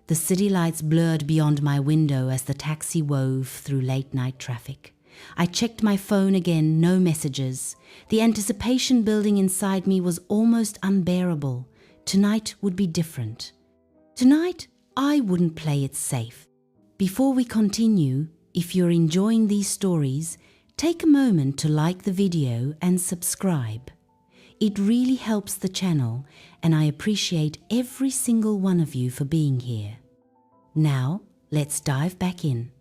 The city lights blurred beyond my window as the taxi wove through late-night traffic. I checked my phone again, no messages. The anticipation building inside me was almost unbearable. Tonight would be different. Tonight, I wouldn't play it safe. Before we continue, if you're enjoying these stories, take a moment to like the video and subscribe. It really helps the channel, and I appreciate every single one of you for being here. Now, let's dive back in.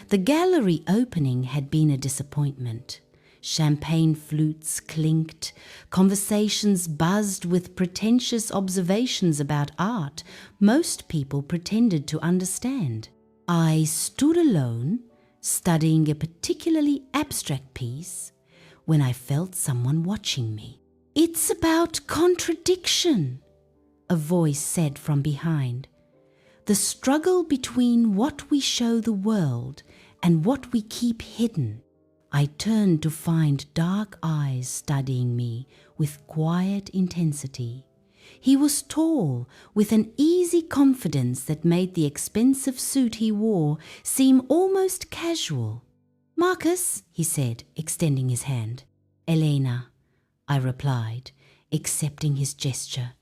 The gallery opening had been a disappointment. Champagne flutes clinked, conversations buzzed with pretentious observations about art most people pretended to understand. I stood alone, studying a particularly abstract piece, when I felt someone watching me. "It's about contradiction," a voice said from behind. "The struggle between what we show the world and what we keep hidden." I turned to find dark eyes studying me with quiet intensity. He was tall, with an easy confidence that made the expensive suit he wore seem almost casual. "Marcus," he said, extending his hand. "Elena," I replied, accepting his gesture.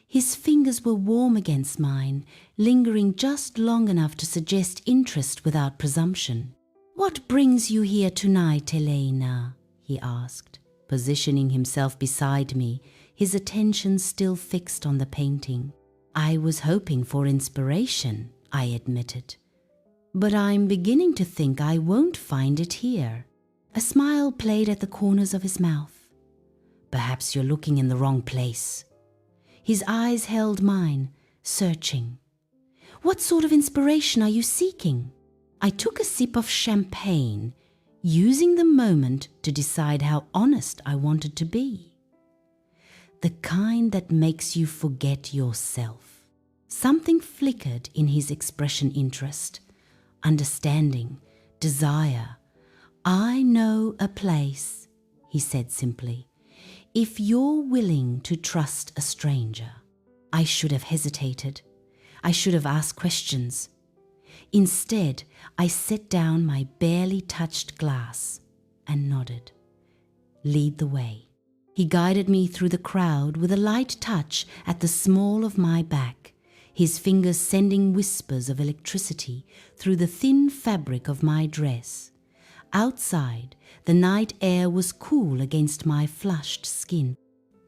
His fingers were warm against mine, lingering just long enough to suggest interest without presumption. "What brings you here tonight, Elena?" he asked, positioning himself beside me, his attention still fixed on the painting. "I was hoping for inspiration," I admitted. "But I'm beginning to think I won't find it here." A smile played at the corners of his mouth. "Perhaps you're looking in the wrong place." His eyes held mine, searching. "What sort of inspiration are you seeking?" I took a sip of champagne, using the moment to decide how honest I wanted to be. "The kind that makes you forget yourself." Something flickered in his expression: interest, understanding, desire. "I know a place," he said simply, "if you're willing to trust a stranger." I should have hesitated. I should have asked questions. Instead, I set down my barely touched glass and nodded. "Lead the way." He guided me through the crowd with a light touch at the small of my back, his fingers sending whispers of electricity through the thin fabric of my dress. Outside, the night air was cool against my flushed skin.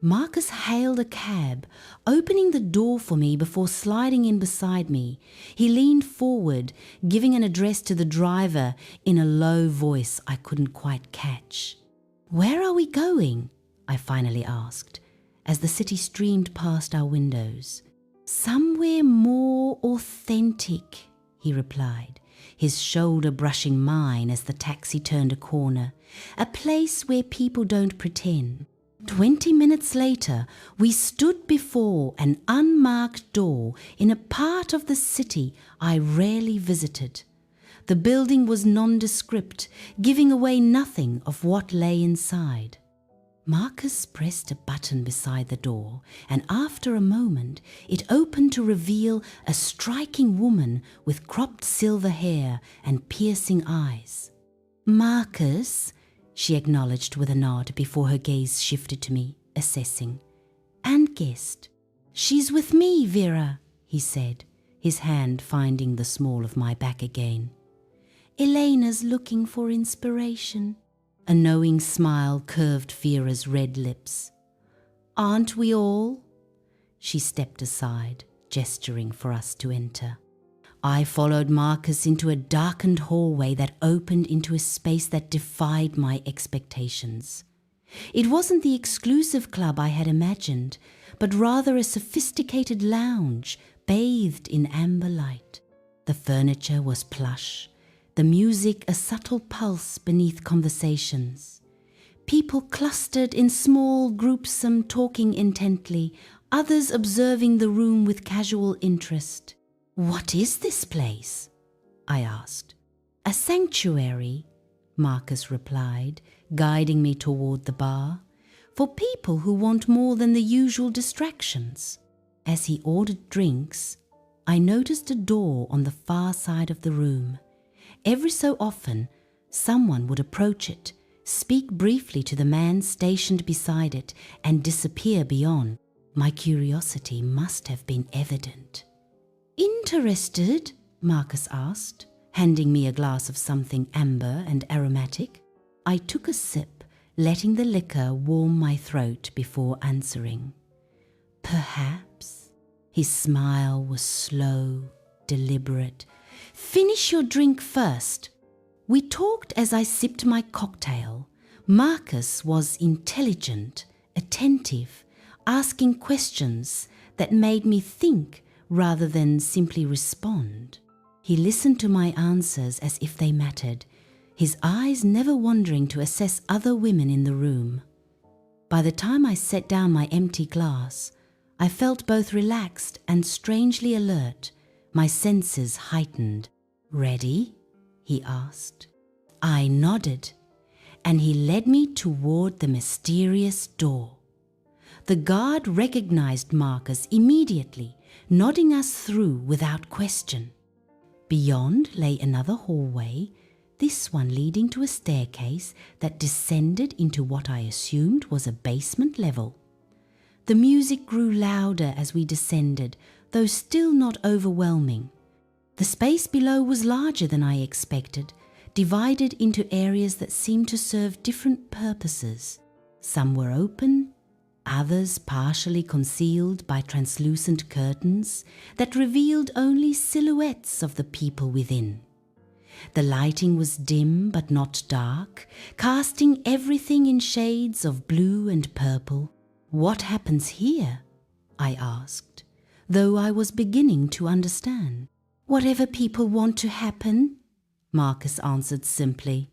Marcus hailed a cab, opening the door for me before sliding in beside me. He leaned forward, giving an address to the driver in a low voice I couldn't quite catch. "Where are we going?" I finally asked, as the city streamed past our windows. "Somewhere more authentic," he replied, his shoulder brushing mine as the taxi turned a corner. "A place where people don't pretend." 20 minutes later, we stood before an unmarked door in a part of the city I rarely visited. The building was nondescript, giving away nothing of what lay inside. Marcus pressed a button beside the door, and after a moment, it opened to reveal a striking woman with cropped silver hair and piercing eyes. "Marcus," she acknowledged with a nod before her gaze shifted to me, assessing. "And guest." "She's with me, Vera," he said, his hand finding the small of my back again. "Elena's looking for inspiration." A knowing smile curved Vera's red lips. "Aren't we all?" She stepped aside, gesturing for us to enter. I followed Marcus into a darkened hallway that opened into a space that defied my expectations. It wasn't the exclusive club I had imagined, but rather a sophisticated lounge bathed in amber light. The furniture was plush, the music a subtle pulse beneath conversations. People clustered in small groups, some talking intently, others observing the room with casual interest. "What is this place?" I asked. "A sanctuary," Marcus replied, guiding me toward the bar, "for people who want more than the usual distractions." As he ordered drinks, I noticed a door on the far side of the room. Every so often, someone would approach it, speak briefly to the man stationed beside it, and disappear beyond. My curiosity must have been evident. "Interested?" Marcus asked, handing me a glass of something amber and aromatic. I took a sip, letting the liquor warm my throat before answering. "Perhaps." His smile was slow, deliberate. "Finish your drink first." We talked as I sipped my cocktail. Marcus was intelligent, attentive, asking questions that made me think rather than simply respond. He listened to my answers as if they mattered, his eyes never wandering to assess other women in the room. By the time I set down my empty glass, I felt both relaxed and strangely alert, my senses heightened. "Ready?" he asked. I nodded, and he led me toward the mysterious door. The guard recognized Marcus immediately, nodding us through without question. Beyond lay another hallway, this one leading to a staircase that descended into what I assumed was a basement level. The music grew louder as we descended, though still not overwhelming. The space below was larger than I expected, divided into areas that seemed to serve different purposes. Some were open, others partially concealed by translucent curtains that revealed only silhouettes of the people within. The lighting was dim but not dark, casting everything in shades of blue and purple. "What happens here?" I asked, though I was beginning to understand. "Whatever people want to happen," Marcus answered simply,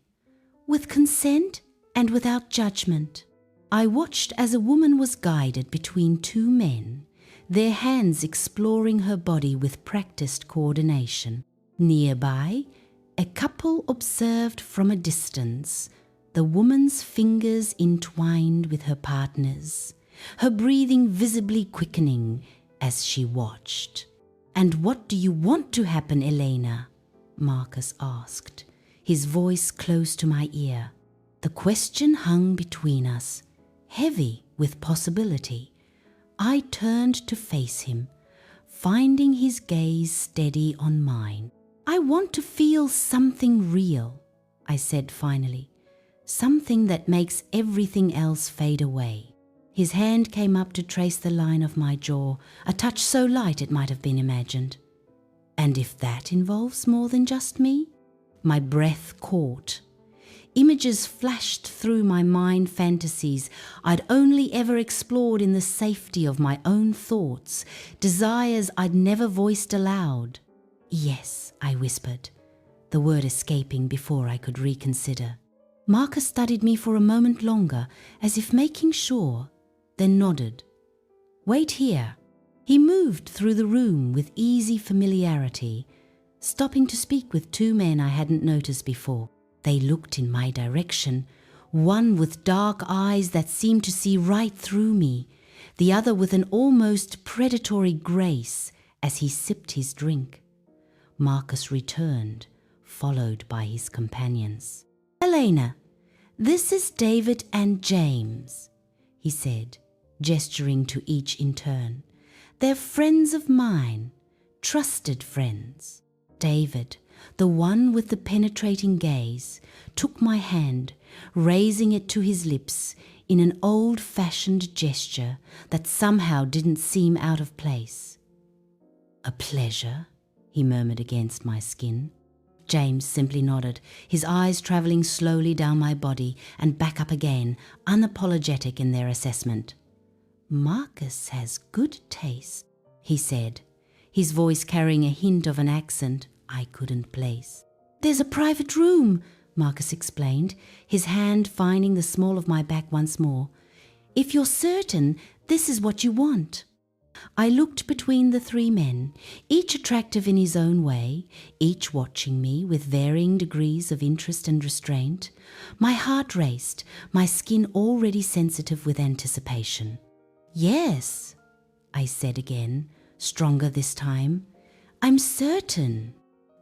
"with consent and without judgment." I watched as a woman was guided between two men, their hands exploring her body with practiced coordination. Nearby, a couple observed from a distance, the woman's fingers entwined with her partner's, her breathing visibly quickening as she watched. "And what do you want to happen, Elena?" Marcus asked, his voice close to my ear. The question hung between us, heavy with possibility. I turned to face him, finding his gaze steady on mine. "I want to feel something real," I said finally, "something that makes everything else fade away." His hand came up to trace the line of my jaw, a touch so light it might have been imagined. "And if that involves more than just me?" My breath caught. Images flashed through my mind, fantasies I'd only ever explored in the safety of my own thoughts, desires I'd never voiced aloud. "Yes," I whispered, the word escaping before I could reconsider. Marcus studied me for a moment longer, as if making sure, then nodded. "Wait here." He moved through the room with easy familiarity, stopping to speak with two men I hadn't noticed before. They looked in my direction, one with dark eyes that seemed to see right through me, the other with an almost predatory grace as he sipped his drink. Marcus returned, followed by his companions. "Elena, this is David and James," he said, gesturing to each in turn. "They're friends of mine, trusted friends." David, the one with the penetrating gaze, took my hand, raising it to his lips in an old-fashioned gesture that somehow didn't seem out of place. "A pleasure," he murmured against my skin. James simply nodded, his eyes travelling slowly down my body and back up again, unapologetic in their assessment. "Marcus has good taste," he said, his voice carrying a hint of an accent I couldn't place. "There's a private room," Marcus explained, his hand finding the small of my back once more. "If you're certain this is what you want." I looked between the three men, each attractive in his own way, each watching me with varying degrees of interest and restraint. My heart raced, my skin already sensitive with anticipation. "Yes," I said again, stronger this time. I'm certain.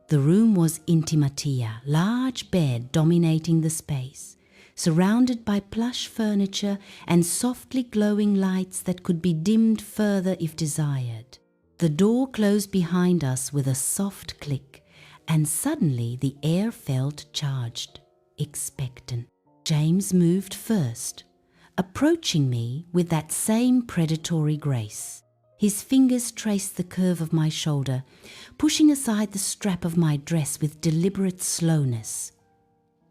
The room was intimatia, large bed dominating the space, surrounded by plush furniture and softly glowing lights that could be dimmed further if desired. The door closed behind us with a soft click, and suddenly the air felt charged, expectant. James moved first, approaching me with that same predatory grace. His fingers traced the curve of my shoulder, pushing aside the strap of my dress with deliberate slowness.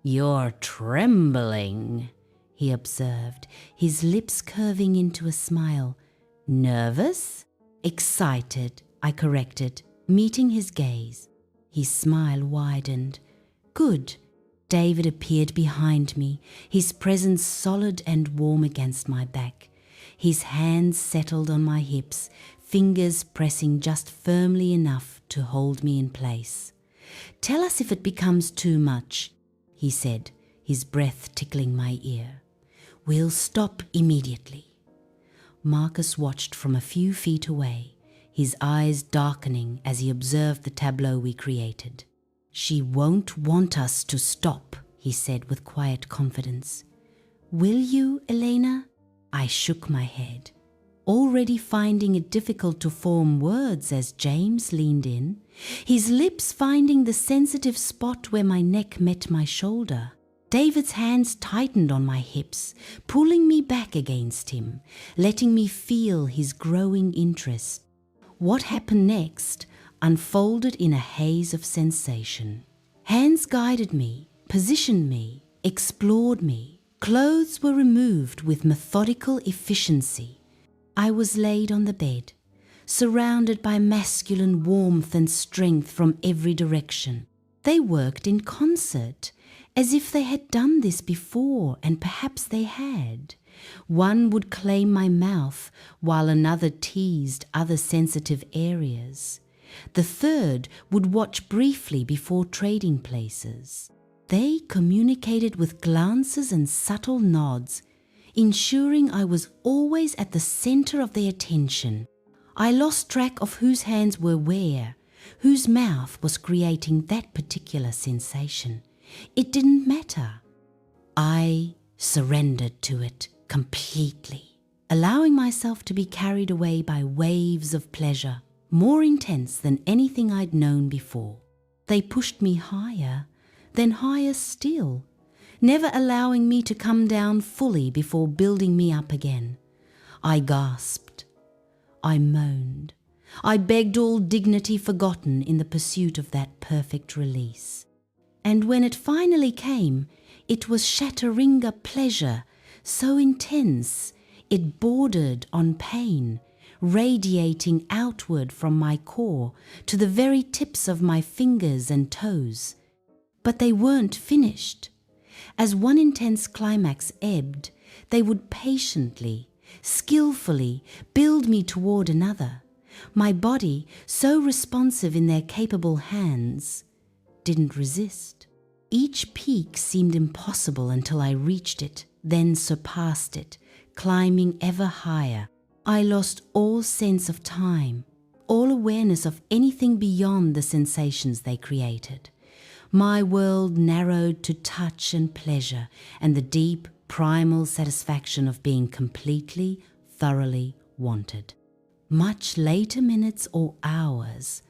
"You're trembling," he observed, his lips curving into a smile. "Nervous?" "Excited," I corrected, meeting his gaze. His smile widened. "Good." David appeared behind me, his presence solid and warm against my back. His hands settled on my hips, fingers pressing just firmly enough to hold me in place. "Tell us if it becomes too much," he said, his breath tickling my ear. "We'll stop immediately." Marcus watched from a few feet away, his eyes darkening as he observed the tableau we created. "She won't want us to stop," he said with quiet confidence. "Will you, Elena?" I shook my head, already finding it difficult to form words as James leaned in, his lips finding the sensitive spot where my neck met my shoulder. David's hands tightened on my hips, pulling me back against him, letting me feel his growing interest. What happened next unfolded in a haze of sensation. Hands guided me, positioned me, explored me. Clothes were removed with methodical efficiency. I was laid on the bed, surrounded by masculine warmth and strength from every direction. They worked in concert, as if they had done this before, and perhaps they had. One would claim my mouth, while another teased other sensitive areas. The third would watch briefly before trading places. They communicated with glances and subtle nods, ensuring I was always at the center of their attention. I lost track of whose hands were where, whose mouth was creating that particular sensation. It didn't matter. I surrendered to it completely, allowing myself to be carried away by waves of pleasure, more intense than anything I'd known before. They pushed me higher, then higher still, never allowing me to come down fully before building me up again. I gasped. I moaned. I begged all dignity forgotten in the pursuit of that perfect release. And when it finally came, it was Shatteringa pleasure, so intense it bordered on pain, radiating outward from my core to the very tips of my fingers and toes. But they weren't finished. As one intense climax ebbed, they would patiently, skillfully build me toward another. My body, so responsive in their capable hands, didn't resist. Each peak seemed impossible until I reached it, then surpassed it, climbing ever higher. I lost all sense of time, all awareness of anything beyond the sensations they created. My world narrowed to touch and pleasure and the deep, primal satisfaction of being completely, thoroughly wanted. Much later minutes or hours,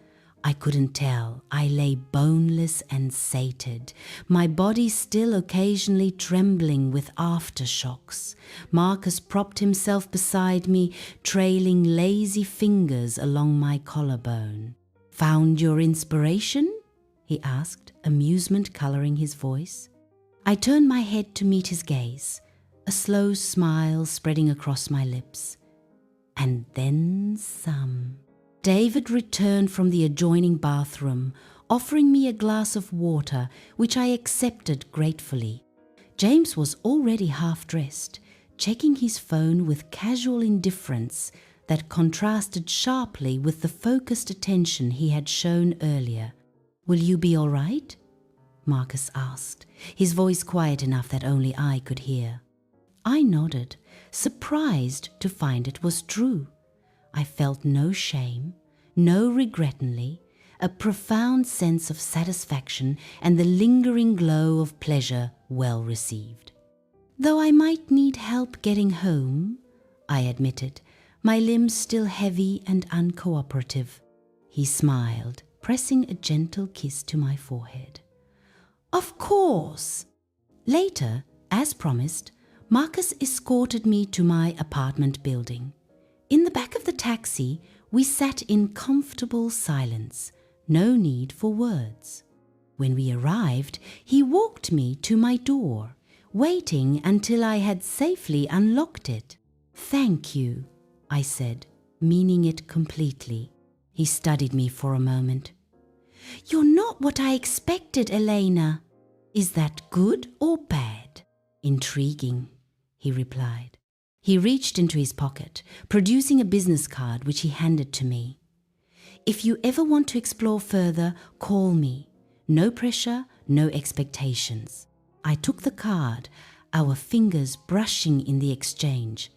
I couldn't tell. I lay boneless and sated, my body still occasionally trembling with aftershocks. Marcus propped himself beside me, trailing lazy fingers along my collarbone. "Found your inspiration?" he asked, amusement coloring his voice. I turned my head to meet his gaze, a slow smile spreading across my lips. And then some. David returned from the adjoining bathroom, offering me a glass of water, which I accepted gratefully. James was already half-dressed, checking his phone with casual indifference that contrasted sharply with the focused attention he had shown earlier. "Will you be all right?" Marcus asked, his voice quiet enough that only I could hear. I nodded, surprised to find it was true. I felt no shame, no regrettingly, a profound sense of satisfaction and the lingering glow of pleasure well received. Though I might need help getting home, I admitted, my limbs still heavy and uncooperative. He smiled, pressing a gentle kiss to my forehead. Of course! Later, as promised, Marcus escorted me to my apartment building. In the back of the taxi, we sat in comfortable silence, no need for words. When we arrived, he walked me to my door, waiting until I had safely unlocked it. Thank you, I said, meaning it completely. He studied me for a moment. You're not what I expected, Elena. Is that good or bad? Intriguing, he replied. He reached into his pocket, producing a business card which he handed to me. If you ever want to explore further, call me. No pressure, no expectations. I took the card, our fingers brushing in the exchange.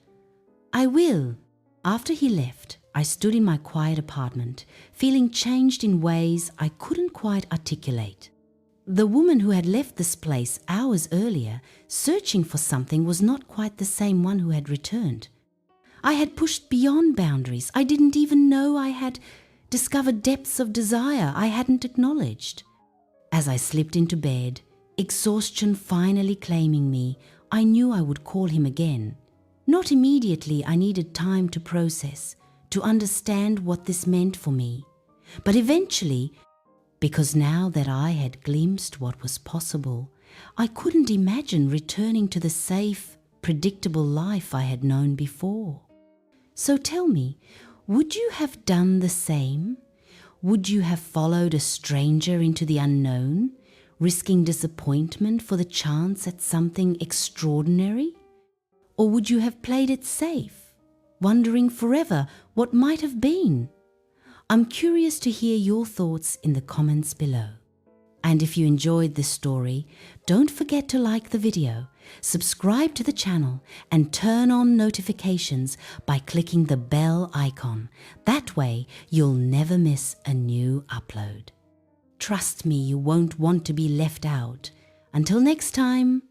I will. After he left, I stood in my quiet apartment, feeling changed in ways I couldn't quite articulate. The woman who had left this place hours earlier, searching for something, was not quite the same one who had returned. I had pushed beyond boundaries. I didn't even know I had discovered depths of desire I hadn't acknowledged. As I slipped into bed, exhaustion finally claiming me, I knew I would call him again. Not immediately. I needed time to process, to understand what this meant for me. But eventually, because now that I had glimpsed what was possible, I couldn't imagine returning to the safe, predictable life I had known before. So tell me, would you have done the same? Would you have followed a stranger into the unknown, risking disappointment for the chance at something extraordinary? Or would you have played it safe, wondering forever what might have been? I'm curious to hear your thoughts in the comments below. And if you enjoyed this story, don't forget to like the video, subscribe to the channel, and turn on notifications by clicking the bell icon. That way, you'll never miss a new upload. Trust me, you won't want to be left out. Until next time.